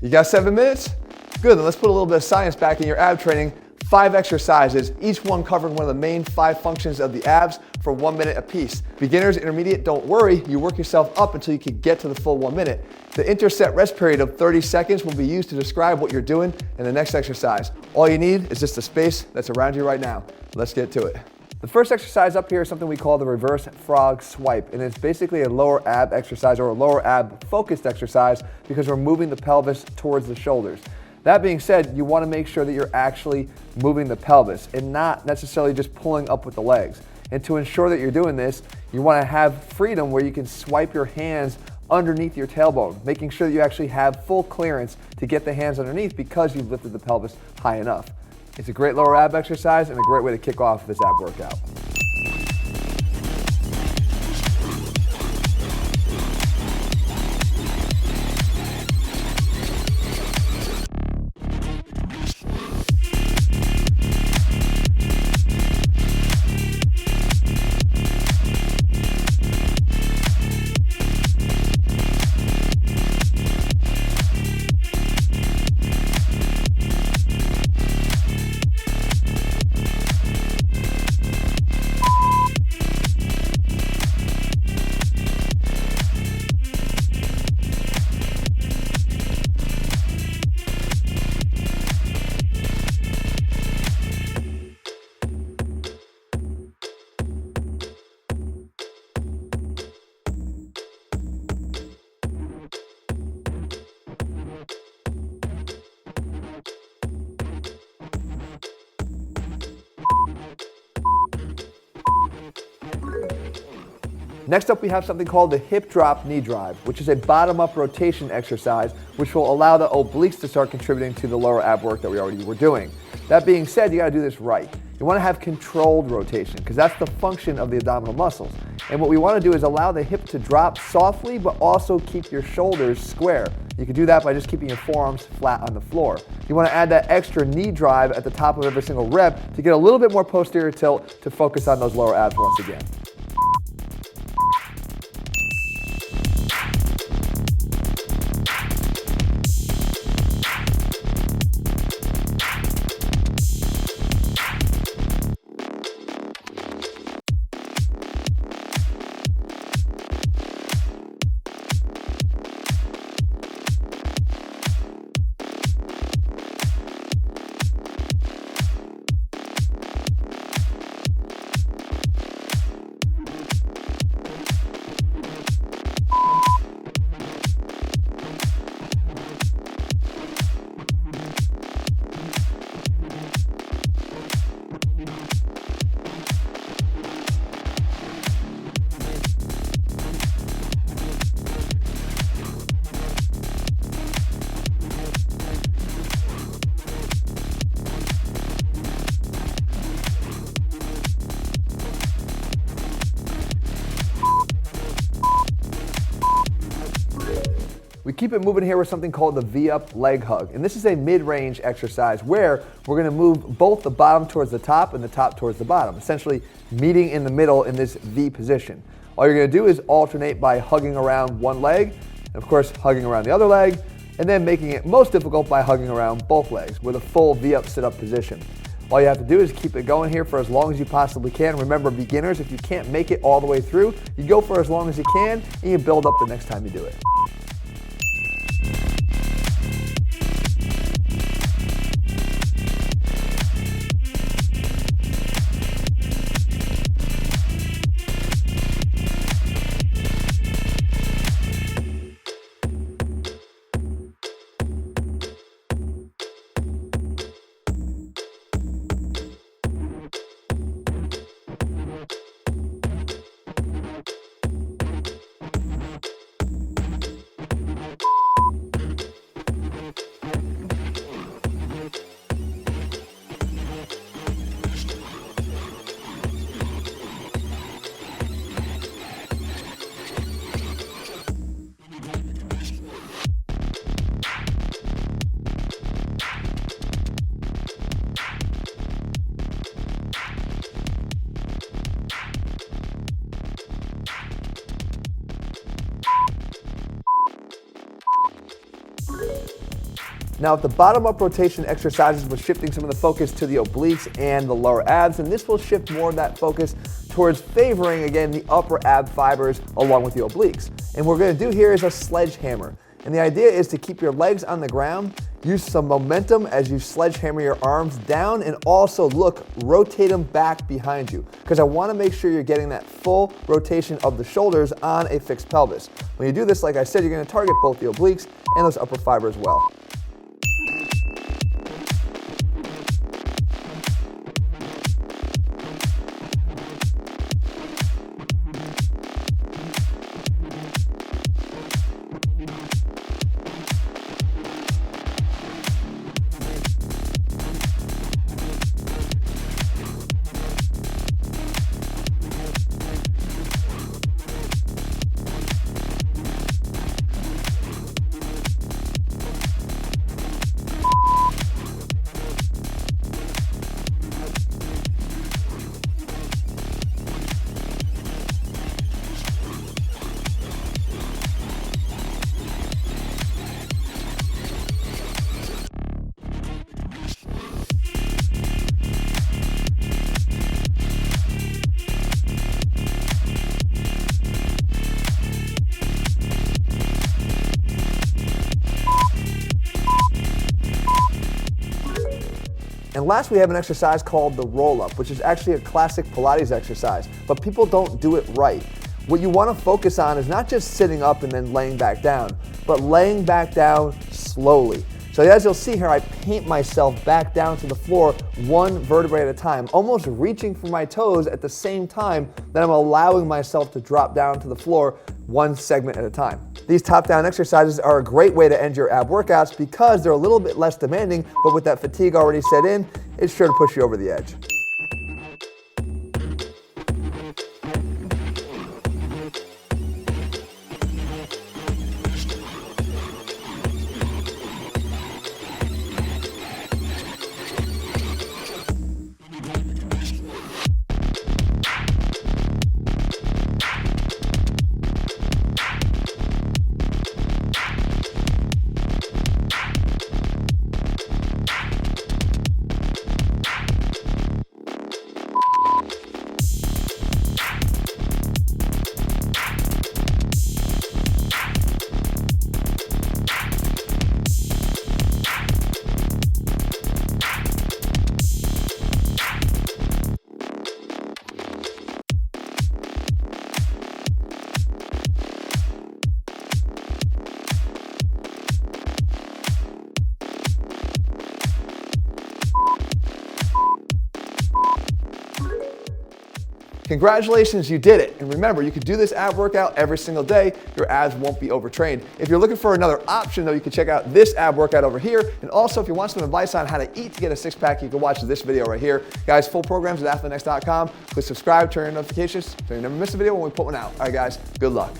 You got 7 minutes? Good, then let's put a little bit of science back in your ab training. 5 exercises, each one covering one of the main 5 functions of the abs for 1 minute apiece. Beginners, intermediate, don't worry, you work yourself up until you can get to the full 1 minute. The interset rest period of 30 seconds will be used to describe what you're doing in the next exercise. All you need is just the space that's around you right now. Let's get to it. The first exercise up here is something we call the reverse frog swipe, and it's basically a lower ab exercise or a lower ab focused exercise because we're moving the pelvis towards the shoulders. That being said, you want to make sure that you're actually moving the pelvis and not necessarily just pulling up with the legs. And to ensure that you're doing this, you want to have freedom where you can swipe your hands underneath your tailbone, making sure that you actually have full clearance to get the hands underneath because you've lifted the pelvis high enough. It's a great lower ab exercise and a great way to kick off this ab workout. Next up, we have something called the hip drop knee drive, which is a bottom-up rotation exercise, which will allow the obliques to start contributing to the lower ab work that we already were doing. That being said, you gotta do this right. You wanna have controlled rotation, because that's the function of the abdominal muscles. And what we wanna do is allow the hip to drop softly, but also keep your shoulders square. You can do that by just keeping your forearms flat on the floor. You wanna add that extra knee drive at the top of every single rep to get a little bit more posterior tilt to focus on those lower abs once again. We keep it moving here with something called the V-up leg hug. And this is a mid-range exercise where we're gonna move both the bottom towards the top and the top towards the bottom, essentially meeting in the middle in this V position. All you're gonna do is alternate by hugging around one leg, and of course hugging around the other leg, and then making it most difficult by hugging around both legs with a full V-up sit-up position. All you have to do is keep it going here for as long as you possibly can. Remember, beginners, if you can't make it all the way through, you go for as long as you can, and you build up the next time you do it. Now, if the bottom-up rotation exercises were shifting some of the focus to the obliques and the lower abs, and this will shift more of that focus towards favoring, again, the upper ab fibers along with the obliques. And what we're going to do here is a sledgehammer. And the idea is to keep your legs on the ground, use some momentum as you sledgehammer your arms down, and also rotate them back behind you, because I want to make sure you're getting that full rotation of the shoulders on a fixed pelvis. When you do this, like I said, you're going to target both the obliques and those upper fibers well. And last, we have an exercise called the roll-up, which is actually a classic Pilates exercise, but people don't do it right. What you want to focus on is not just sitting up and then laying back down, but laying back down slowly. So as you'll see here, I paint myself back down to the floor one vertebrae at a time, almost reaching for my toes at the same time that I'm allowing myself to drop down to the floor one segment at a time. These top-down exercises are a great way to end your ab workouts because they're a little bit less demanding, but with that fatigue already set in, it's sure to push you over the edge. Congratulations, you did it. And remember, you can do this ab workout every single day. Your abs won't be overtrained. If you're looking for another option, though, you can check out this ab workout over here. And also, if you want some advice on how to eat to get a six-pack, you can watch this video right here. Guys, full programs at ATHLEAN-X.com. Please subscribe, turn on notifications so you never miss a video when we put one out. All right, guys, good luck.